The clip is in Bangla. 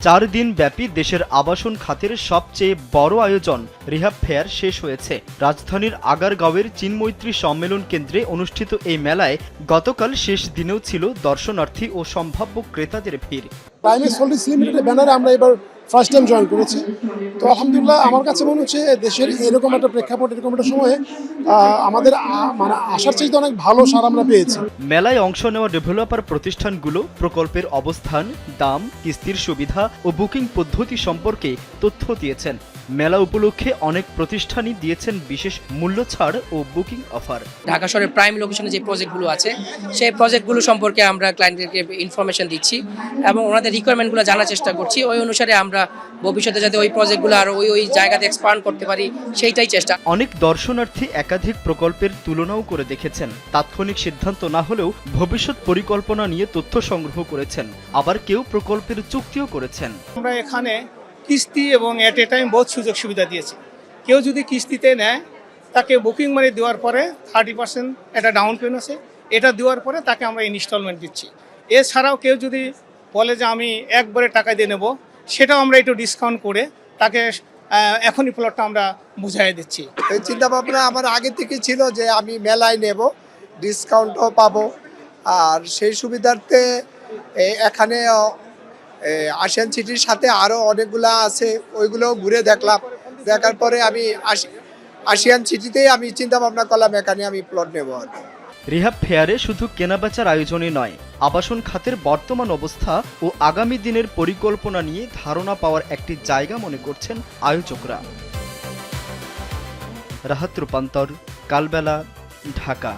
4 দিন ব্যাপী দেশের আবাসন খাতের সবচেয়ে বড় আয়োজন রিহাব ফেয়ার শেষ হয়েছে। রাজধানীর আগারগাঁওয়ের চীনমৈত্রী সম্মেলন কেন্দ্রে অনুষ্ঠিত এই মেলায় গতকাল শেষ দিনেও ছিল দর্শনার্থী ও সম্ভাব্য ক্রেতাদের ভিড়। প্রাইমেক্স হোল্ডিংস লিমিটেডের ব্যানারে আমরা এবার ফার্স্ট টাইম জয়েন করেছি। তো আলহামদুলিল্লাহ আমার কাছে মনে হচ্ছে দেশের এরকম একটা প্রেক্ষাপট, এরকম একটা সময়ে আমাদের মানে আশার চাইতে অনেক ভালো সাড়া আমরা পেয়েছি। মেলায় অংশ নেওয়া ডেভেলপার প্রতিষ্ঠানগুলো প্রকল্পের অবস্থান, দাম, কিস্তির সুবিধা ও বুকিং পদ্ধতি সম্পর্কে তথ্য দিয়েছেন। মেলা উপলক্ষে অনেক প্রতিষ্ঠানই দিয়েছেন বিশেষ মূল্য ছাড় ও বুকিং অফার। ঢাকা শহরের প্রাইম লোকেশনে যে প্রজেক্টগুলো আছে সেই প্রজেক্টগুলো সম্পর্কে আমরা ক্লায়েন্টদেরকে ইনফরমেশন দিচ্ছি এবং ওনাদের রিকোয়ারমেন্টগুলো জানার চেষ্টা করছি। ওই অনুসারে আমরা ভবিষ্যতে যাতে ওই প্রজেক্টগুলো আর ওই জায়গাতে এক্সপান্ড করতে পারি সেইটাই চেষ্টা। অনেক দর্শনার্থী একাধিক প্রকল্পের তুলনাও করে দেখেছেন। তাৎক্ষণিক সিদ্ধান্ত না হলেও ভবিষ্যৎ পরিকল্পনা নিয়ে তথ্য সংগ্রহ করেছেন। আবার কেউ প্রকল্পের চুক্তিও করেছেন। আমরা এখানে কিস্তি এবং এট এ টাইম বহুত সুযোগ সুবিধা দিয়েছি। কেউ যদি কিস্তিতে নেয় তাকে বুকিং মানি দেওয়ার পরে 30% একটা ডাউন পেমেন্ট আছে, এটা দেওয়ার পরে তাকে আমরা ইনস্টলমেন্ট দিচ্ছি। এছাড়াও কেউ যদি বলে যে আমি একবারে টাকা দিয়ে নেব, সেটাও আমরা একটু ডিসকাউন্ট করে তাকে এখনই প্লটটা আমরা বুঝাই দিচ্ছি। এই চিন্তাভাবনা আমার আগে থেকে ছিল যে আমি মেলায় নেব, ডিসকাউন্টও পাবো। আর সেই সুবিধার্থে এখানে আশিয়ান সিটির সাথে আরও অনেকগুলা আছে, ওইগুলোও ঘুরে দেখলাম। দেখার পরে আমি আশিয়ান সিটিতেই আমি চিন্তা ভাবনা করলাম এখানে আমি প্লট নেব। রিহাব ফেয়ারে শুধু কেনাবেচার আয়োজনই নয়, আবাসন খাতের বর্তমান অবস্থা ও আগামী দিনের পরিকল্পনা নিয়ে ধারণা পাওয়ার একটি জায়গা মনে করছেন আয়োজকরা। রাহাত রূপান্তর, কালবেলা, ঢাকা।